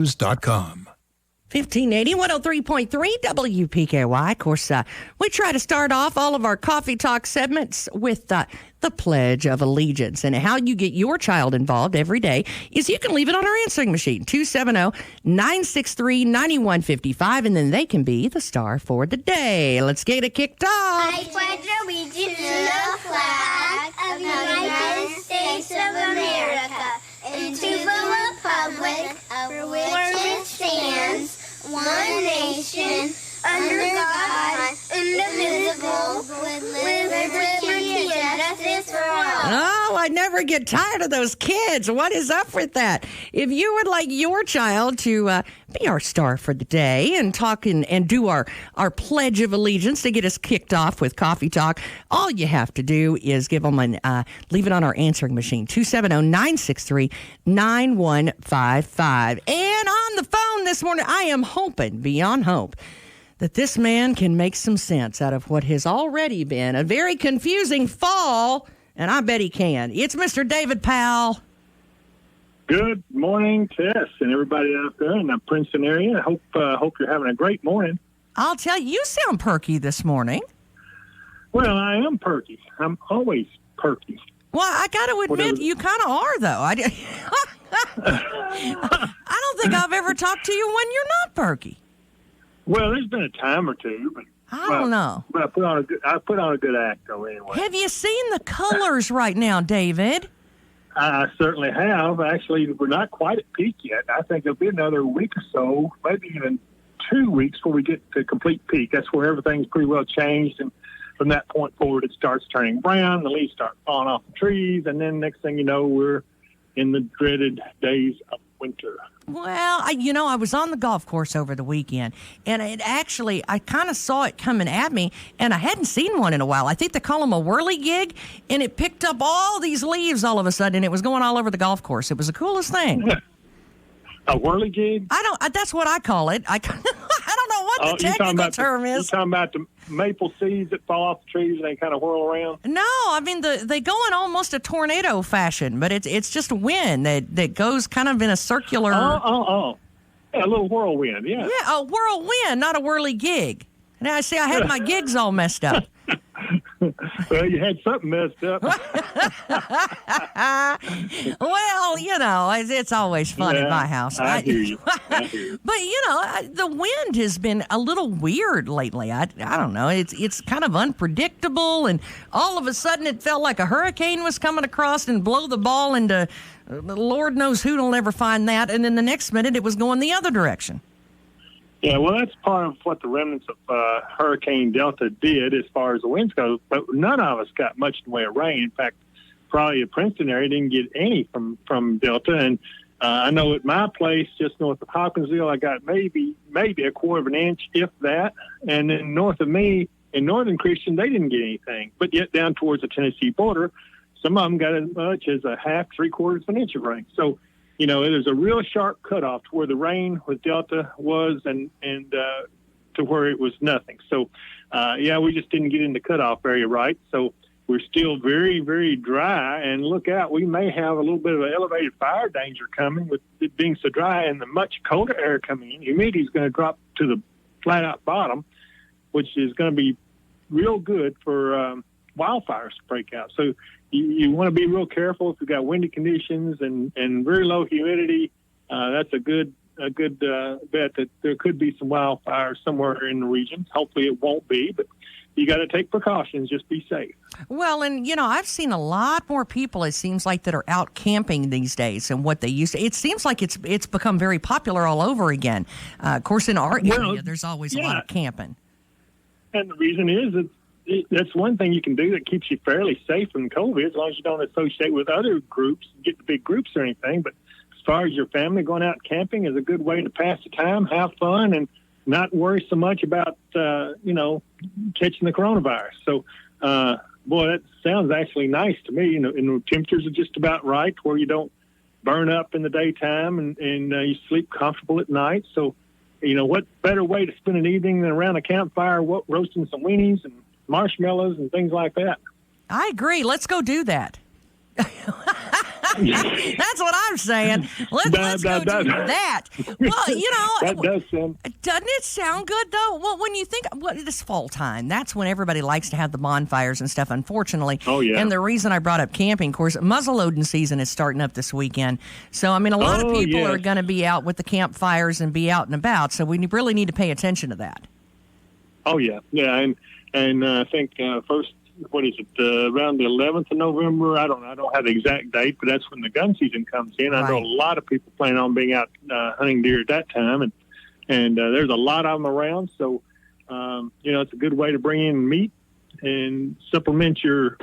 News.com. 1580, 103.3 WPKY. Of course, we try to start off all of our Coffee Talk segments with the Pledge of Allegiance. And how you get your child involved every day is you can leave it on our answering machine, 270-963-9155, and then they can be the star for the day. Let's get it kicked off. I pledge allegiance to the flag of the United States of America and to the republic for which it stands, one nation, under God, indivisible, with liberty and justice for all. Oh, I never get tired of those kids. What is up with that? If you would like your child to be our star for the day and talk and do our Pledge of Allegiance to get us kicked off with Coffee Talk, all you have to do is give them leave it on our answering machine, 270-963-9155. And on the phone this morning, I am hoping, beyond hope, that this man can make some sense out of what has already been a very confusing fall, and I bet he can. It's Mr. David Powell. Good morning, Tess, and everybody out there in the Princeton area. I hope you're having a great morning. I'll tell you, you sound perky this morning. Well, I am perky. I'm always perky. Well, I got to admit, you kind of are, though. I don't think I've ever talked to you when you're not perky. Well, there's been a time or two, but I don't know. But I put on a good act, though. Anyway, have you seen the colors right now, David? I certainly have. Actually, we're not quite at peak yet. I think it'll be another week or so, maybe even 2 weeks before we get to complete peak. That's where everything's pretty well changed, and from that point forward, it starts turning brown. The leaves start falling off the trees, and then next thing you know, we're in the dreaded days of winter. Well, I was on the golf course over the weekend, and I kind of saw it coming at me, and I hadn't seen one in a while. I think they call them a whirligig, and it picked up all these leaves all of a sudden, and it was going all over the golf course. It was the coolest thing. A whirligig? That's what I call it. I don't know what the technical term is. You're talking about the maple seeds that fall off the trees and they kind of whirl around? No, I mean, they go in almost a tornado fashion, but it's just wind that goes kind of in a circular... Oh. Yeah, a little whirlwind, yeah. Yeah, a whirlwind, not a whirligig. Now, I see I had my gigs all messed up. Well, you had something messed up. Well, it's always fun in my house. I hear you. But, the wind has been a little weird lately. I don't know. It's kind of unpredictable, and all of a sudden it felt like a hurricane was coming across and blow the ball into Lord knows who will never find that, and then the next minute it was going the other direction. Yeah, well, that's part of what the remnants of Hurricane Delta did as far as the winds go, but none of us got much in the way of rain. In fact, probably the Princeton area didn't get any from Delta, and I know at my place just north of Hopkinsville, I got maybe a quarter of an inch, if that, and then north of me in Northern Christian, they didn't get anything, but yet down towards the Tennessee border, some of them got as much as a half, 3/4 of an inch of rain. So, there's a real sharp cutoff to where the rain with Delta was and to where it was nothing. So, we just didn't get in the cutoff area right. So we're still very, very dry. And look out, we may have a little bit of an elevated fire danger coming with it being so dry and the much colder air coming in. Humidity is going to drop to the flat-out bottom, which is going to be real good for wildfires to break out. So you want to be real careful if you've got windy conditions and very low humidity. That's a good bet that there could be some wildfires somewhere in the region. Hopefully it won't be, but you got to take precautions. Just be safe. Well, and, I've seen a lot more people, it seems like, that are out camping these days than what they used to. It seems like it's become very popular all over again. Of course, in our area, there's always a lot of camping. And the reason is that's one thing you can do that keeps you fairly safe from COVID, as long as you don't associate with other groups, get the big groups or anything. But as far as your family, going out camping is a good way to pass the time, have fun, and not worry so much about, catching the coronavirus. So, that sounds actually nice to me. And the temperatures are just about right where you don't burn up in the daytime and you sleep comfortable at night. So, what better way to spend an evening than around a campfire, roasting some weenies and marshmallows and things like that. I agree. Let's go do that. That's what I'm saying. Let's go do that. Well, that does sound. Doesn't it sound good, though? Well, when you think, this fall time, that's when everybody likes to have the bonfires and stuff, unfortunately. Oh, yeah. And the reason I brought up camping, of course, muzzleloading season is starting up this weekend. So, I mean, a lot of people are going to be out with the campfires and be out and about, so we really need to pay attention to that. Oh, yeah. Yeah, and I think first, what is it, around the 11th of November? I don't have the exact date, but that's when the gun season comes in. I know a lot of people plan on being out hunting deer at that time, and there's a lot of them around. So, it's a good way to bring in meat and supplement your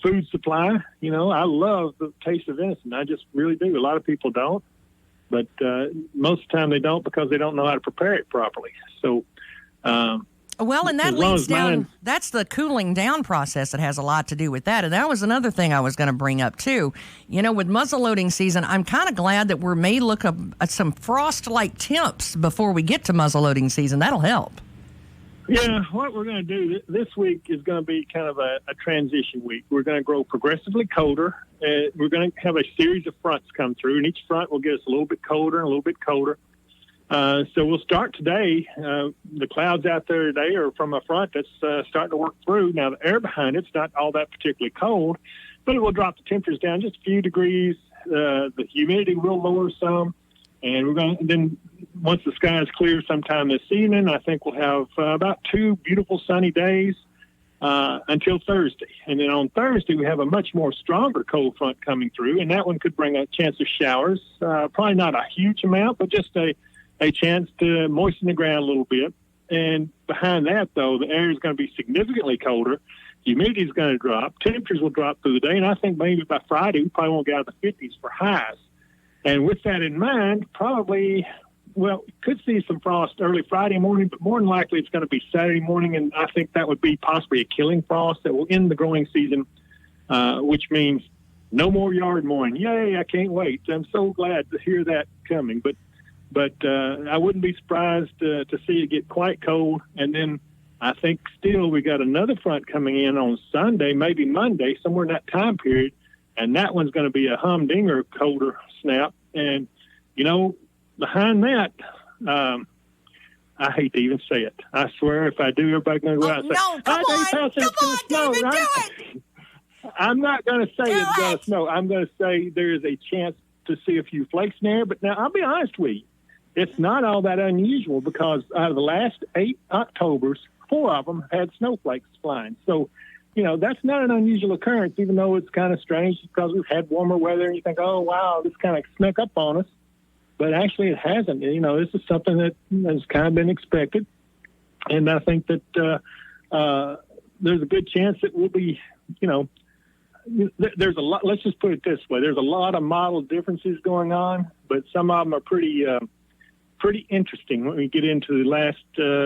food supply. I love the taste of venison. I just really do. A lot of people don't, but most of the time they don't because they don't know how to prepare it properly. So, well, and that leads down, that's the cooling down process that has a lot to do with that. And that was another thing I was going to bring up, too. With muzzleloading season, I'm kind of glad that we may look at some frost-like temps before we get to muzzleloading season. That'll help. Yeah, what we're going to do this week is going to be kind of a transition week. We're going to grow progressively colder. We're going to have a series of fronts come through, and each front will get us a little bit colder and a little bit colder. So we'll start today. The clouds out there today are from a front that's starting to work through. Now, the air behind it's not all that particularly cold, but it will drop the temperatures down just a few degrees. The humidity will lower some. And we're going to then, once the sky is clear sometime this evening, I think we'll have about 2 beautiful sunny days until Thursday. And then on Thursday, we have a much more stronger cold front coming through, and that one could bring a chance of showers. Probably not a huge amount, but just a chance to moisten the ground a little bit. And behind that, though, the air is going to be significantly colder. Humidity is going to drop. Temperatures will drop through the day. And I think maybe by Friday, we probably won't get out of the 50s for highs. And with that in mind, probably, could see some frost early Friday morning, but more than likely it's going to be Saturday morning. And I think that would be possibly a killing frost that will end the growing season, which means no more yard mowing. Yay, I can't wait. I'm so glad to hear that coming. But I wouldn't be surprised to see it get quite cold. And then I think still we got another front coming in on Sunday, maybe Monday, somewhere in that time period. And that one's going to be a humdinger colder snap. And, behind that, I hate to even say it. I swear if I do, everybody's going to go out and say, come on, David, do it. I'm not going to say it's going to snow. I'm going to say there is a chance to see a few flakes in there. But now, I'll be honest with you. It's not all that unusual because out of the last 8 Octobers, 4 of them had snowflakes flying. So, that's not an unusual occurrence, even though it's kind of strange because we've had warmer weather and you think, oh, wow, this kind of snuck up on us. But actually it hasn't. This is something that has kind of been expected. And I think that there's a good chance that we'll be, there's a lot, let's just put it this way. There's a lot of model differences going on, but some of them are pretty interesting when we get into the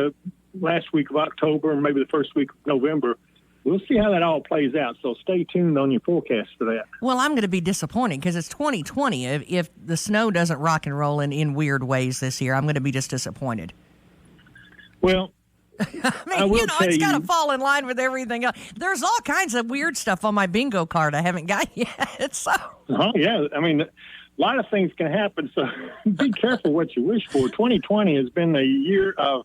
last week of October and maybe the first week of November. We'll see how that all plays out, so stay tuned on your forecast for that. Well, I'm going to be disappointed because it's 2020. If the snow doesn't rock and roll in weird ways this year, I'm going to be just disappointed. Well, I mean, it's got to fall in line with everything else. There's all kinds of weird stuff on my bingo card I haven't got yet. So. Oh, yeah. I mean, a lot of things can happen, so be careful what you wish for. 2020 has been a year of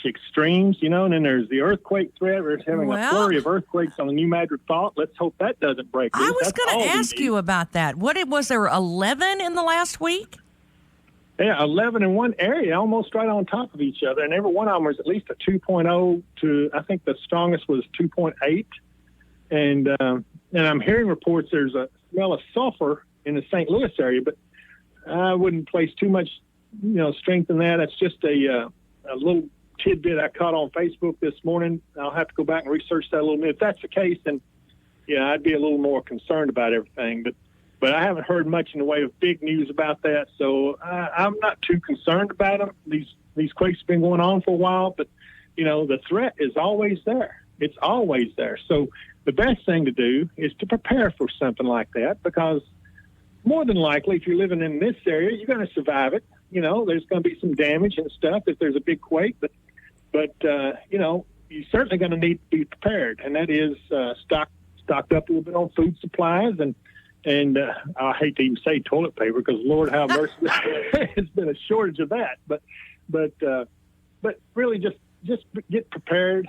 extremes, and then there's the earthquake threat. We're having a flurry of earthquakes on the New Madrid Fault. Let's hope that doesn't break loose. I was going to ask you about that. Was there 11 in the last week? Yeah, 11 in one area, almost right on top of each other, and every one of them was at least a 2.0 to, I think the strongest was 2.8. And I'm hearing reports there's a smell of sulfur in the St. Louis area, but I wouldn't place too much, strength in that. It's just a little tidbit I caught on Facebook this morning. I'll have to go back and research that a little bit. If that's the case, then I'd be a little more concerned about everything. But I haven't heard much in the way of big news about that, so I'm not too concerned about them. These quakes have been going on for a while, but the threat is always there. It's always there. So the best thing to do is to prepare for something like that, because more than likely, if you're living in this area, you're going to survive it. There's going to be some damage and stuff if there's a big quake, but you're certainly going to need to be prepared, and that is stocked up a little bit on food supplies and And I hate to even say toilet paper because Lord have mercy, it's been a shortage of that. But really just get prepared.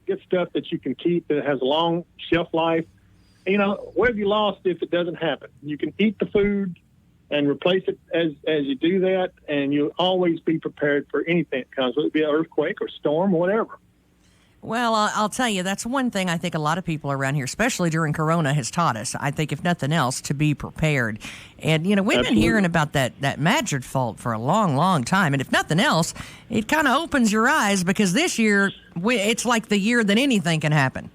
Get stuff that you can keep that has a long shelf life. What have you lost if it doesn't happen? You can eat the food and replace it as you do that, and you'll always be prepared for anything that comes, whether it be an earthquake or storm or whatever. Well, I'll tell you, that's one thing I think a lot of people around here, especially during Corona, has taught us. I think, if nothing else, to be prepared. And, we've been hearing about that magic fault for a long, long time. And if nothing else, it kind of opens your eyes because this year, it's like the year that anything can happen.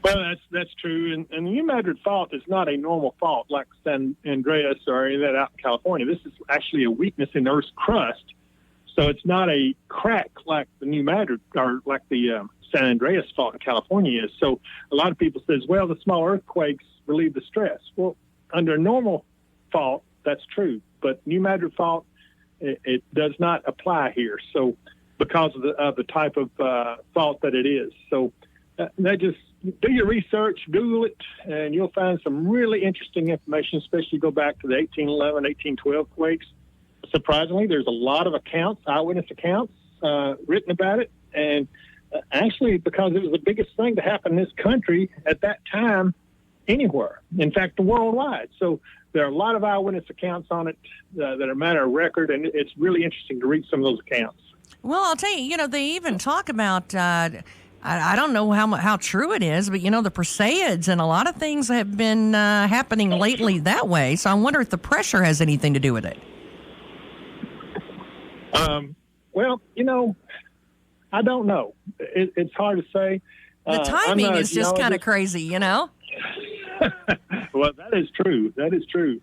Well, that's true. And the New Madrid fault is not a normal fault like San Andreas or any of that out in California. This is actually a weakness in Earth's crust. So it's not a crack like the New Madrid or like the San Andreas fault in California is. So a lot of people says, well, the small earthquakes relieve the stress. Well, under a normal fault, that's true. But New Madrid fault, it does not apply here. So because of the type of fault that it is. So that just do your research, Google it, and you'll find some really interesting information, especially go back to the 1811, 1812 quakes. Surprisingly, there's a lot of accounts, eyewitness accounts, written about it. And actually, because it was the biggest thing to happen in this country at that time anywhere. In fact, worldwide. So there are a lot of eyewitness accounts on it that are matter of record, and it's really interesting to read some of those accounts. Well, I'll tell you, they even talk about, I don't know how true it is, but, the Perseids and a lot of things have been happening lately that way. So I wonder if the pressure has anything to do with it. Well, I don't know. It's hard to say. The timing is just kind of crazy, Well, that is true. That is true.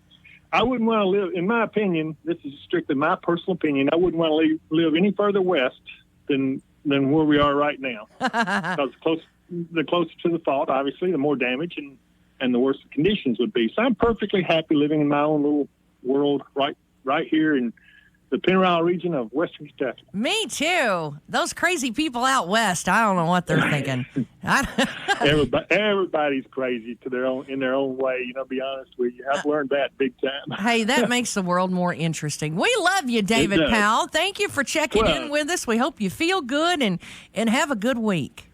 I wouldn't want to live, in my opinion, this is strictly my personal opinion, I wouldn't want to live any further west than where we are right now. Because the closer to the fault, obviously, the more damage and the worse the conditions would be. So I'm perfectly happy living in my own little world right here in the Pennyroyal region of Western Kentucky. Me too. Those crazy people out west, I don't know what they're thinking. Everybody's crazy in their own way. Be honest with you, I've learned that big time. Hey, that makes the world more interesting. We love you, David Powell. Thank you for checking in with us. We hope you feel good and have a good week.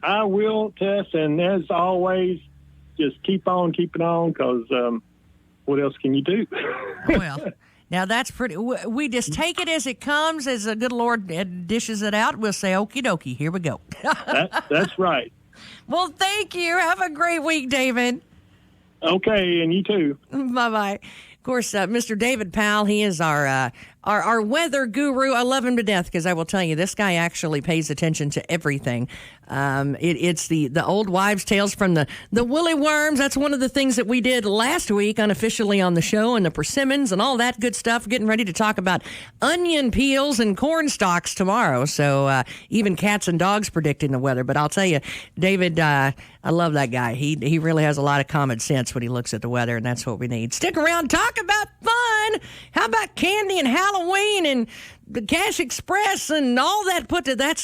I will, Tess, and as always, just keep on keeping on because what else can you do? Well. Now, that's pretty. We just take it as it comes, as the good Lord dishes it out. We'll say, okie dokie, here we go. That's right. Well, thank you. Have a great week, David. Okay, and you too. Bye-bye. Of course, Mr. David Powell, he is our weather guru. I love him to death because I will tell you, this guy actually pays attention to everything. It's the old wives' tales from the woolly worms. That's one of the things that we did last week unofficially on the show, and the persimmons and all that good stuff. Getting ready to talk about onion peels and corn stalks tomorrow. So even cats and dogs predicting the weather. But I'll tell you, David, I love that guy. He really has a lot of common sense when he looks at the weather, and that's what we need. Stick around, talk about fun. How about candy and Halloween and the Cash Express and all that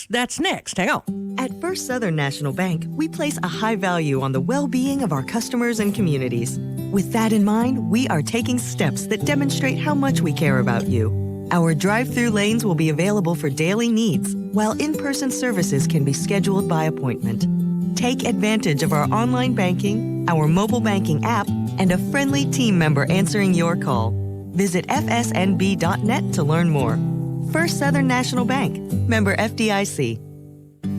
that's next. Hang on. At First Southern National Bank, we place a high value on the well-being of our customers and communities. With that in mind, we are taking steps that demonstrate how much we care about you. Our drive-through lanes will be available for daily needs, while in-person services can be scheduled by appointment. Take advantage of our online banking, our mobile banking app, and a friendly team member answering your call. Visit fsnb.net to learn more. First Southern National Bank, member FDIC.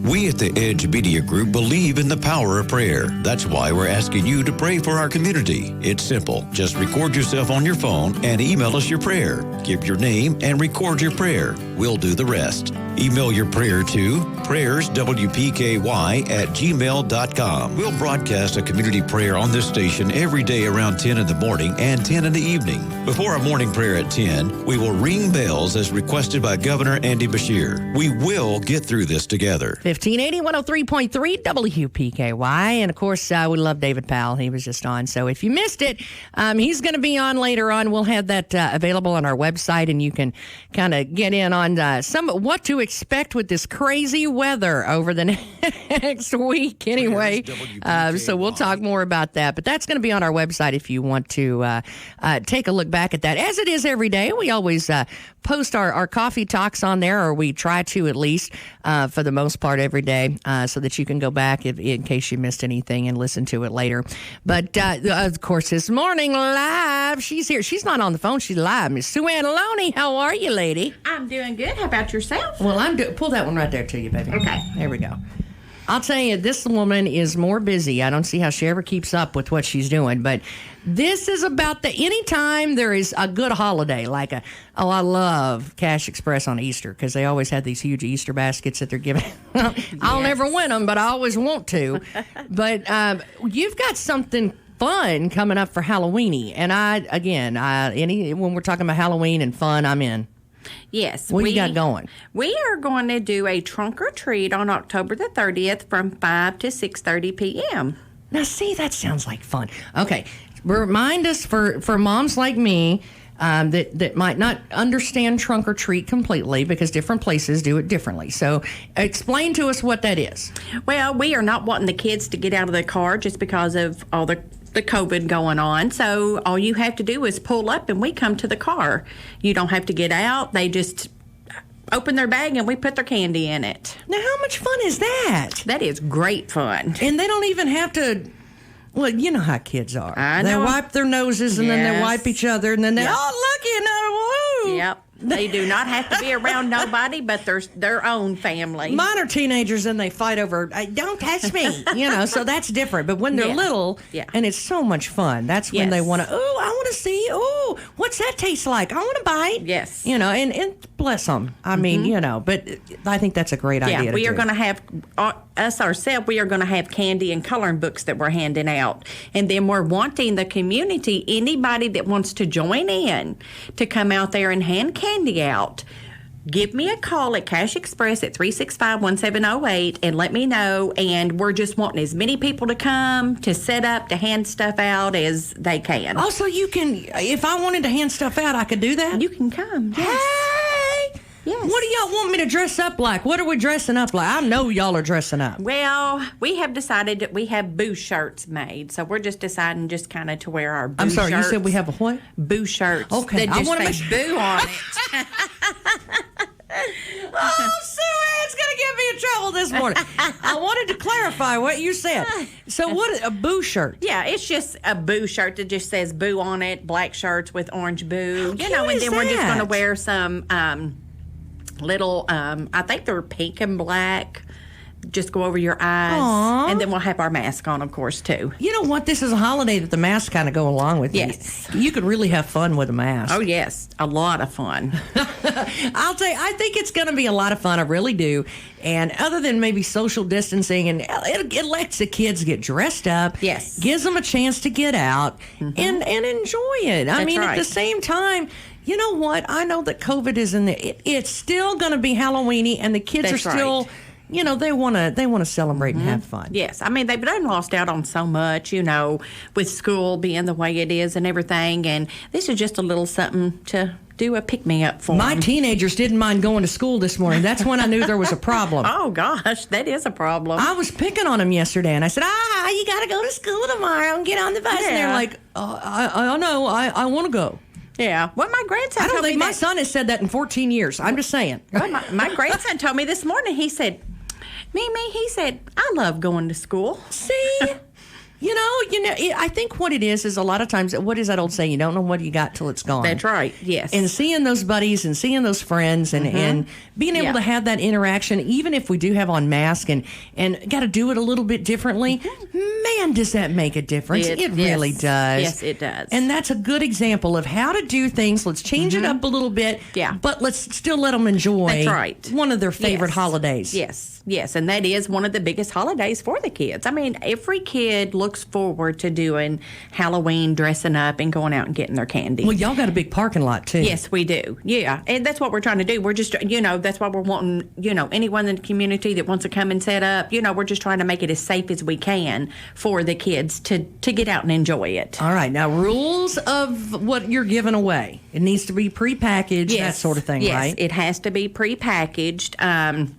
We at the Edge Media Group believe in the power of prayer. That's why we're asking you to pray for our community. It's simple. Just record yourself on your phone and email us your prayer. Give your name and record your prayer. We'll do the rest. Email your prayer to prayerswpky@gmail.com. We'll broadcast a community prayer on this station every day around 10 in the morning and 10 in the evening. Before our morning prayer at 10, we will ring bells as requested by Governor Andy Beshear. We will get through this together. 1580, 103.3 WPKY. And, of course, we love David Powell. He was just on. So if you missed it, he's going to be on later on. We'll have that available on our website, and you can kind of get in on what to expect with this crazy weather over the next week anyway. So we'll talk more about that. But that's going to be on our website if you want to take a look back at that. As it is every day, we always post our coffee talks on there, or we try to at least for the most part every day, so that you can go back in case you missed anything and listen to it later. But of course, this morning live, she's here. She's not on the phone. She's live. Miss Sue Ann Loney, how are you, lady? I'm doing good. How about yourself? Well, pull that one right there to you, baby. Okay. There we go. I'll tell you, this woman is more busy. I don't see how she ever keeps up with what she's doing, but this is about anytime there is a good holiday, like I love Cash Express on Easter, because they always have these huge Easter baskets that they're giving. I'll never win them, but I always want to. But you've got something fun coming up for Halloweeny, and when we're talking about Halloween and fun, I'm in. Yes. What you got going? We are going to do a trunk or treat on October the 30th from 5 to 6:30 p.m. Now, see, that sounds like fun. Okay, remind us for moms like me that might not understand trunk or treat completely, because different places do it differently. So explain to us what that is. Well, we are not wanting the kids to get out of the car just because of all the COVID going on. So all you have to do is pull up and we come to the car. You don't have to get out. They just open their bag and we put their candy in it. Now, how much fun is that? That is great fun. And they don't even have to... Well, you know how kids are. I They know. wipe their noses and then they wipe each other and then they, Yep. woo! Yep. They do not have to be around nobody but their own family. Mine are teenagers and they fight over, don't touch me, so that's different. But when they're Yeah. little, Yeah. and it's so much fun, that's when they Yes. want to, I want to see, what's that taste like? I want to bite. Yes. And bless them. I mean, but I think that's a great idea. Yeah, we to are do. going to have, us ourselves, we are going to have candy and coloring books that we're handing out. And then we're wanting the community, anybody that wants to join in, to come out there and hand candy out. Give me a call at Cash Express at 365-1708 and let me know. And we're just wanting as many people to come, to set up, to hand stuff out as they can. Also, you can, if I wanted to hand stuff out, I could do that? You can come. Yes. Hey! Yes. What do y'all want me to dress up like? What are we dressing up like? I know y'all are dressing up. Well, we have decided that we have boo shirts made, so we're just deciding just kind of to wear our boo I'm sorry, shirts. you said we have a what? Boo shirts. Okay, That I just wanna say make boo on it. Oh, Sue Ann's going to get me in trouble this morning. I wanted to clarify what you said. So what, a boo shirt? Yeah, it's just a boo shirt that just says boo on it, black shirts with orange boo. How And cute then is we're just going to that? wear some little, I think they're pink and black. Just go over your eyes. Aw. And then we'll have our mask on, of course, too. You know what? This is a holiday that the masks kind of go along with. Yes. You could really have fun with a mask. Oh, yes. A lot of fun. I'll tell you, I think it's going to be a lot of fun. I really do. And other than maybe social distancing, and it lets the kids get dressed up. Yes. Gives them a chance to get out and enjoy it. I That's mean, at right. the same time, you know what? I know that COVID is in there. It's still going to be Halloweeny, and the kids That's are still... right. They want to celebrate and have fun. Yes. I mean, they've done lost out on so much, with school being the way it is and everything. And this is just a little something to do a pick-me-up for My them. teenagers didn't mind going to school this morning. That's when I knew there was a problem. Oh, gosh, that is a problem. I was picking on them yesterday, and I said, you got to go to school tomorrow and get on the bus. And they're Yeah. like, I know, I want to go. Yeah. Well, my grandson I don't told me think my that. son has said that in 14 years. I'm just saying. Well, my grandson told me this morning, he said, Mimi, he said, I love going to school. See? I think what it is a lot of times, what is that old saying? You don't know what you got till it's gone. That's right. Yes. And seeing those buddies and seeing those friends and being able Yeah. to have that interaction, even if we do have on mask and got to do it a little bit differently, man, does that make a difference. It really yes. does. Yes, it does. And that's a good example of how to do things. Let's change it up a little bit. Yeah. But let's still let them enjoy That's right. one of their favorite Yes. holidays. Yes, and that is one of the biggest holidays for the kids. I mean, every kid looks looks forward to doing Halloween, dressing up, and going out and getting their candy. Well, y'all got a big parking lot, too. Yes, we do. Yeah. And that's what we're trying to do. We're just, that's why we're wanting, anyone in the community that wants to come and set up, we're just trying to make it as safe as we can for the kids to get out and enjoy it. All right. Now, rules of what you're giving away. It needs to be prepackaged, that sort of thing, right? Yes, it has to be prepackaged.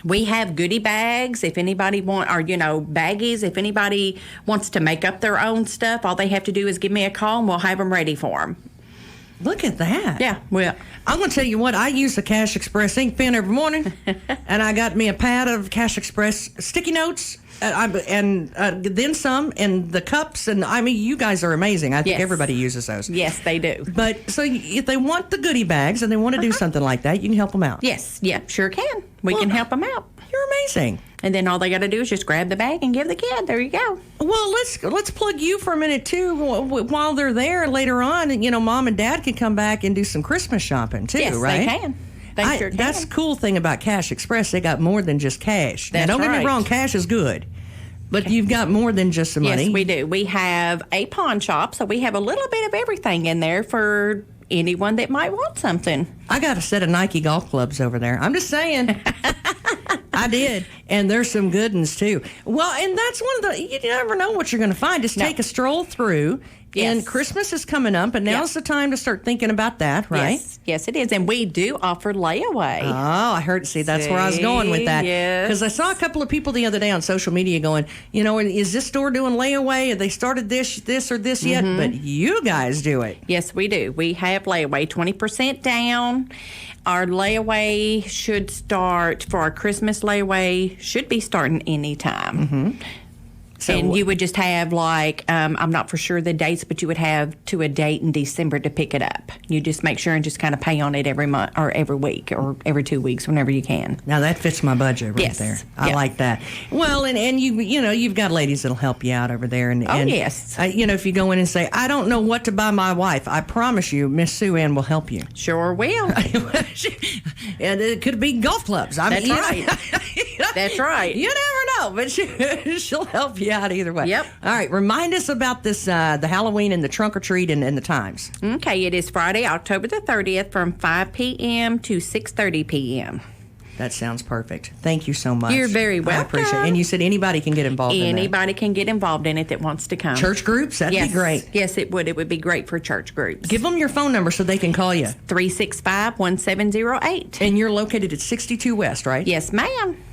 We have goodie bags if anybody baggies. If anybody wants to make up their own stuff, all they have to do is give me a call and we'll have them ready for them. Look at that. Yeah, well, I'm going to tell you what, I use the Cash Express ink pen every morning, and I got me a pad of Cash Express sticky notes, and then some, and the cups, and I mean, you guys are amazing. I think everybody uses those. Yes, they do. But so if they want the goodie bags and they want to do something like that, you can help them out. Yes, yeah, sure can. We can help them out. You're amazing. And then all they got to do is just grab the bag and give the kid. There you go. Well, let's plug you for a minute too. While they're there later on, Mom and Dad can come back and do some Christmas shopping too, right? Yes, they can. They sure can. That's the cool thing about Cash Express. They got more than just cash. That's now, don't get me right. wrong, cash is good, but you've got more than just the money. Yes, we do. We have a pawn shop, so we have a little bit of everything in there for anyone that might want something. I got a set of Nike golf clubs over there. I'm just saying. I did. And there's some good ones, too. Well, and that's one of the, you never know what you're going to find. Just take a stroll through. Yes. And Christmas is coming up, and now's the time to start thinking about that, right? Yes, it is. And we do offer layaway. Oh, I heard. See, that's where I was going with that. Yes. Because I saw a couple of people the other day on social media going, is this store doing layaway? Have they started this or this yet? But you guys do it. Yes, we do. We have layaway 20% down. Our layaway should start, for our Christmas layaway, should be starting anytime. So, and you would just have I'm not for sure the dates, but you would have to a date in December to pick it up. You just make sure and just kind of pay on it every month or every week or every 2 weeks, whenever you can. Now that fits my budget right there. I like that. Well, and you've got ladies that'll help you out over there. And yes. If you go in and say, I don't know what to buy my wife, I promise you, Miss Sue Ann will help you. Sure will. And it could be golf clubs. That's right. That's right. You never know, but she'll help you out either way. Yep. All right, remind us about this, the Halloween and the trunk or treat and the times. Okay, it is Friday, October the 30th from 5 p.m. to 6:30 p.m. That sounds perfect. Thank you so much. You're very welcome. I appreciate it. And you said anybody can get involved in that. Anybody can get involved in it that wants to come. Church groups? That'd be great. Yes, it would. It would be great for church groups. Give them your phone number so they can call you. 365-1708. And you're located at 62 West, right? Yes, ma'am.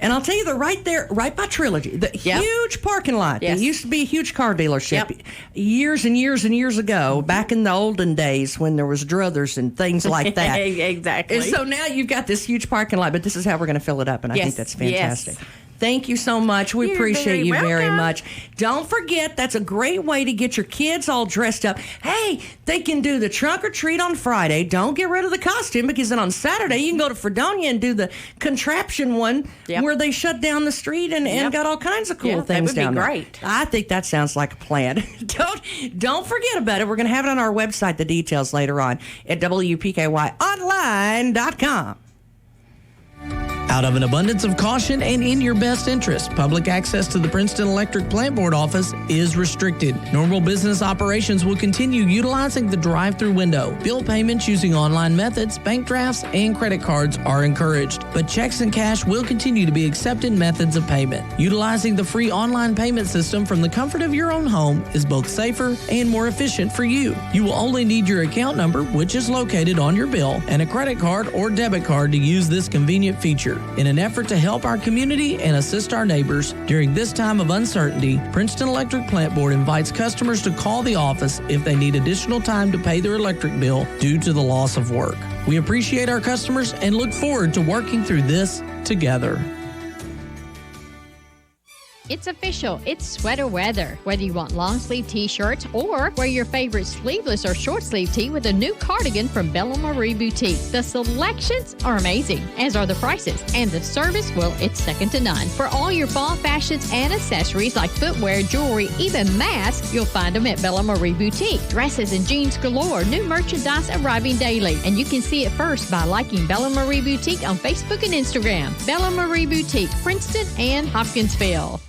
And I'll tell you, they're right there, right by Trilogy. The huge parking lot. Yes. It used to be a huge car dealership years and years and years ago, back in the olden days when there was druthers and things like that. Exactly. And so now you've got this huge parking lot, but this is how we're going to fill it up, and I think that's fantastic. Yes. Thank you so much. We appreciate you very much. Don't forget, that's a great way to get your kids all dressed up. Hey, they can do the trunk or treat on Friday. Don't get rid of the costume, because then on Saturday you can go to Fredonia and do the contraption one where they shut down the street and got all kinds of cool things down there. That would be great. I think that sounds like a plan. Don't forget about it. We're going to have it on our website, the details later on at WPKYonline.com. Out of an abundance of caution and in your best interest, public access to the Princeton Electric Plant Board office is restricted. Normal business operations will continue utilizing the drive-through window. Bill payments using online methods, bank drafts, and credit cards are encouraged, but checks and cash will continue to be accepted methods of payment. Utilizing the free online payment system from the comfort of your own home is both safer and more efficient for you. You will only need your account number, which is located on your bill, and a credit card or debit card to use this convenient feature. In an effort to help our community and assist our neighbors during this time of uncertainty, Princeton Electric Plant Board invites customers to call the office if they need additional time to pay their electric bill due to the loss of work. We appreciate our customers and look forward to working through this together. It's official. It's sweater weather. Whether you want long sleeve t-shirts or wear your favorite sleeveless or short sleeve tee with a new cardigan from Bella Marie Boutique. The selections are amazing, as are the prices. And the service, well, it's second to none. For all your fall fashions and accessories like footwear, jewelry, even masks, you'll find them at Bella Marie Boutique. Dresses and jeans galore. New merchandise arriving daily. And you can see it first by liking Bella Marie Boutique on Facebook and Instagram. Bella Marie Boutique, Princeton and Hopkinsville.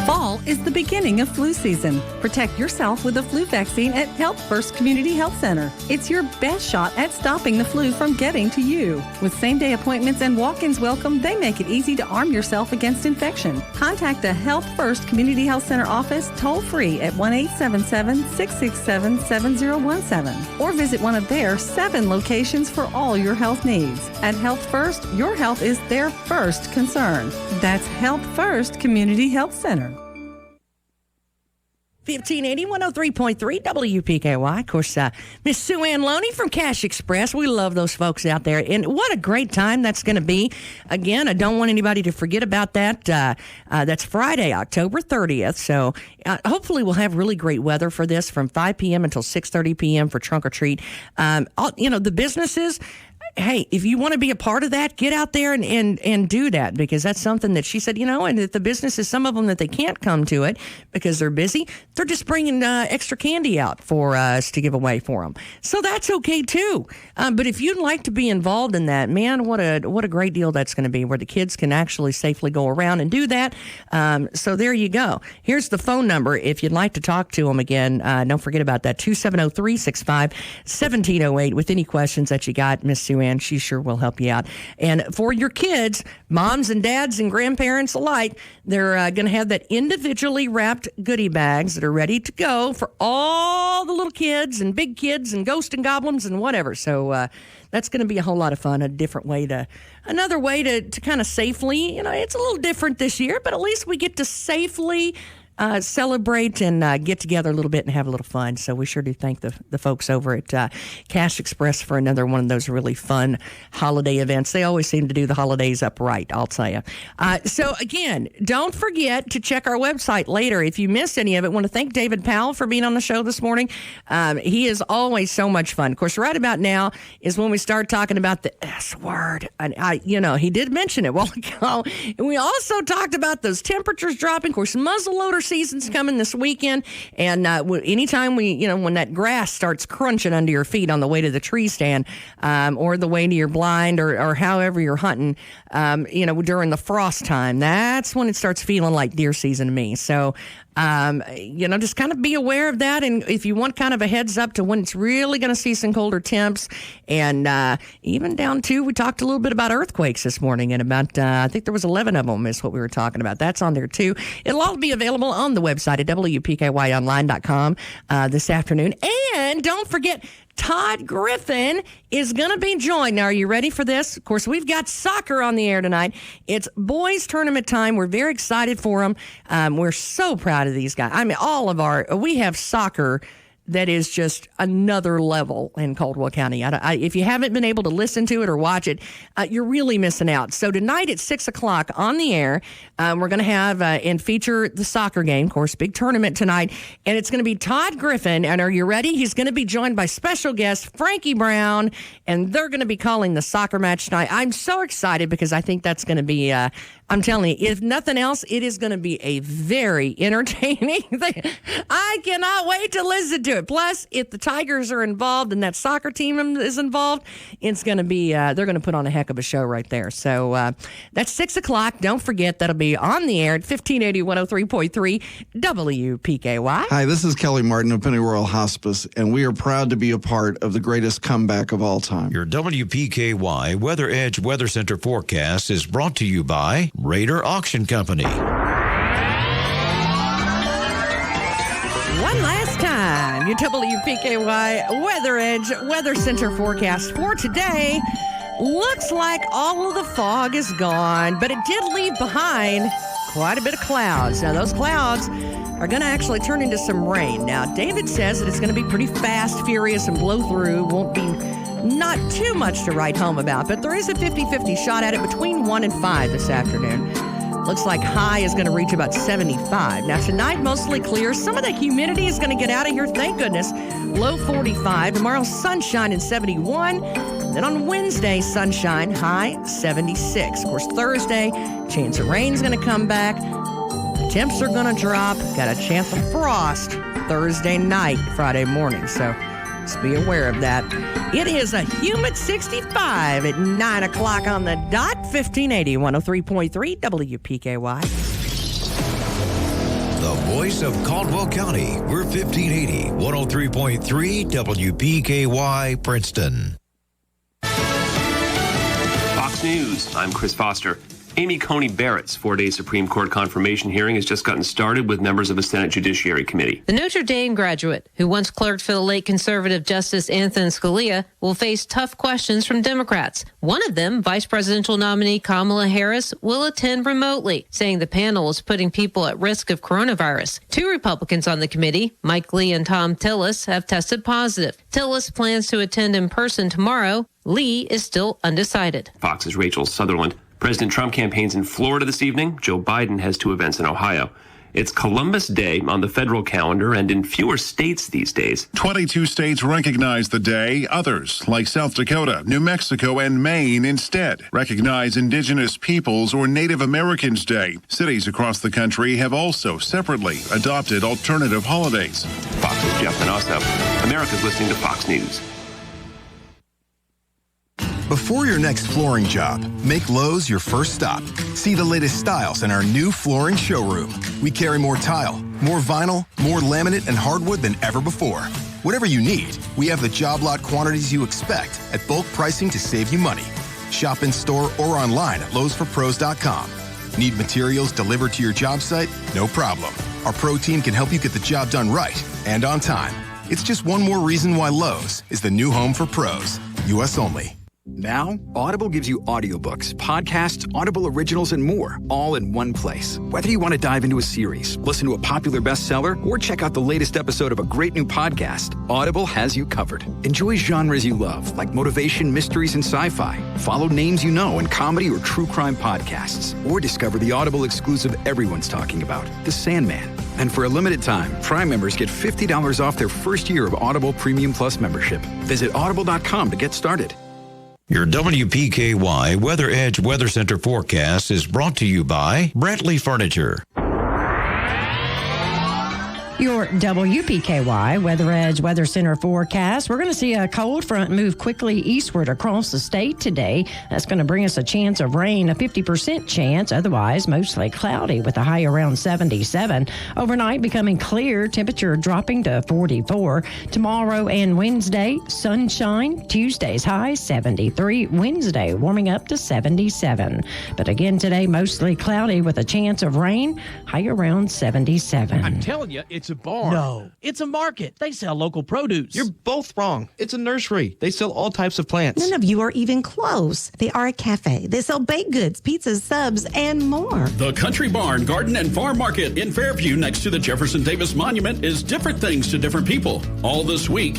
Fall Fall is the beginning of flu season. Protect yourself with the flu vaccine at Health First Community Health Center. It's your best shot at stopping the flu from getting to you. With same-day appointments and walk-ins welcome, they make it easy to arm yourself against infection. Contact the Health First Community Health Center office toll-free at 1-877-667-7017 or visit one of their 7 locations for all your health needs. At Health First, your health is their first concern. That's Health First Community Health Center. 1580 103.3 WPKY. Of course, Miss Sue Ann Loney from Cash Express. We love those folks out there. And what a great time that's going to be. Again, I don't want anybody to forget about that. That's Friday, October 30th. So hopefully we'll have really great weather for this from 5 p.m. until 6:30 p.m. for Trunk or Treat. The businesses, hey, if you want to be a part of that, get out there and do that, because that's something that she said, and if the businesses, some of them that they can't come to it because they're busy, they're just bringing extra candy out for us to give away for them. So that's okay too. But if you'd like to be involved in that, man, what a great deal that's going to be, where the kids can actually safely go around and do that. So there you go. Here's the phone number if you'd like to talk to them again. Don't forget about that, 270-365-1708 with any questions that you got, Miss Sue Ann. She sure will help you out. And for your kids, moms and dads and grandparents alike, they're going to have that individually wrapped goodie bags that are ready to go for all the little kids and big kids and ghosts and goblins and whatever. So that's going to be a whole lot of fun. Another way to kind of safely, it's a little different this year, but at least we get to safely celebrate and get together a little bit and have a little fun. So we sure do thank the folks over at Cash Express for another one of those really fun holiday events. They always seem to do the holidays up right, I'll tell you. So again, don't forget to check our website later. If you missed any of it, I want to thank David Powell for being on the show this morning. He is always so much fun. Of course, right about now is when we start talking about the S word. And he did mention it a while ago. And we also talked about those temperatures dropping. Of course, muzzleloader season's coming this weekend, and anytime when that grass starts crunching under your feet on the way to the tree stand, or the way to your blind, or however you're hunting, during the frost time, that's when it starts feeling like deer season to me. So just kind of be aware of that. And if you want kind of a heads up to when it's really going to see some colder temps, and even down to, we talked a little bit about earthquakes this morning, and about, I think there was 11 of them is what we were talking about. That's on there too. It'll all be available on the website at WPKYonline.com this afternoon. And don't forget, Todd Griffin is going to be joined. Now, are you ready for this? Of course, we've got soccer on the air tonight. It's boys tournament time. We're very excited for them. We're so proud of these guys. I mean, we have soccer that is just another level in Caldwell County. If you haven't been able to listen to it or watch it, you're really missing out. So tonight at 6 o'clock on the air, we're going to have and feature the soccer game, of course, big tournament tonight. And it's going to be Todd Griffin. And are you ready? He's going to be joined by special guest Frankie Brown, and they're going to be calling the soccer match tonight. I'm so excited because I think that's going to be I'm telling you, if nothing else, it is going to be a very entertaining thing. I cannot wait to listen to it. Plus, if the Tigers are involved and that soccer team is involved, it's going to be, they're going to put on a heck of a show right there. So that's 6 o'clock. Don't forget, that'll be on the air at 1580 103.3 WPKY. Hi, this is Kelly Martin of Pennyroyal Hospice, and we are proud to be a part of the greatest comeback of all time. Your WPKY Weatheredge Weather Center forecast is brought to you by Raider Auction Company. One last time, your WPKY Weatheredge Weather Center forecast for today. Looks like all of the fog is gone, but it did leave behind quite a bit of clouds. Now, those clouds are going to actually turn into some rain. Now, David says that it's going to be pretty fast, furious, and blow through. Won't be not too much to write home about, but there is a 50-50 shot at it between 1 and 5 this afternoon. Looks like high is going to reach about 75. Now, tonight, mostly clear. Some of the humidity is going to get out of here, thank goodness. Low 45. Tomorrow, sunshine and 71. Then on Wednesday, sunshine, high 76. Of course, Thursday, chance of rain's going to come back. Temps are going to drop. Got a chance of frost Thursday night, Friday morning. So just be aware of that. It is a humid 65 at 9 o'clock on the dot. 1580 103.3 WPKY. the voice of Caldwell County. We're 1580, 103.3 WPKY Princeton. Fox News, I'm Chris Foster. Amy Coney Barrett's 4-day Supreme Court confirmation hearing has just gotten started with members of the Senate Judiciary Committee. The Notre Dame graduate, who once clerked for the late conservative Justice Anthony Scalia, will face tough questions from Democrats. One of them, vice presidential nominee Kamala Harris, will attend remotely, saying the panel is putting people at risk of coronavirus. 2 Republicans on the committee, Mike Lee and Tom Tillis, have tested positive. Tillis plans to attend in person tomorrow. Lee is still undecided. Fox's Rachel Sutherland. President Trump campaigns in Florida this evening. Joe Biden has 2 events in Ohio. It's Columbus Day on the federal calendar and in fewer states these days. 22 states recognize the day. Others, like South Dakota, New Mexico, and Maine, instead recognize Indigenous Peoples or Native Americans Day. Cities across the country have also separately adopted alternative holidays. Fox's Jeff Manasso. America's listening to Fox News. Before your next flooring job, make Lowe's your first stop. See the latest styles in our new flooring showroom. We carry more tile, more vinyl, more laminate and hardwood than ever before. Whatever you need, we have the job lot quantities you expect at bulk pricing to save you money. Shop in store or online at lowesforpros.com. Need materials delivered to your job site? No problem. Our pro team can help you get the job done right and on time. It's just one more reason why Lowe's is the new home for pros. U.S. only. Now, Audible gives you audiobooks, podcasts, Audible originals, and more, all in one place. Whether you want to dive into a series, listen to a popular bestseller, or check out the latest episode of a great new podcast, Audible has you covered. Enjoy genres you love, like motivation, mysteries, and sci-fi. Follow names you know in comedy or true crime podcasts. Or discover the Audible exclusive everyone's talking about, The Sandman. And for a limited time, Prime members get $50 off their first year of Audible Premium Plus membership. Visit audible.com to get started. Your WPKY Weatheredge Weather Center forecast is brought to you by Brantley Furniture. Your WPKY Weatheredge Weather Center forecast. We're going to see a cold front move quickly eastward across the state today. That's going to bring us a chance of rain, a 50% chance, otherwise mostly cloudy with a high around 77. Overnight becoming clear, temperature dropping to 44. Tomorrow and Wednesday, sunshine. Tuesday's high 73. Wednesday warming up to 77. But again today, mostly cloudy with a chance of rain, high around 77. I'm telling you, it's a bar. No, it's a market. They sell local produce. You're both wrong. It's a nursery. They sell all types of plants. None of you are even close. They are a cafe. They sell baked goods, pizzas, subs, and more. The Country Barn, Garden, and Farm Market in Fairview next to the Jefferson Davis Monument is different things to different people. All this week.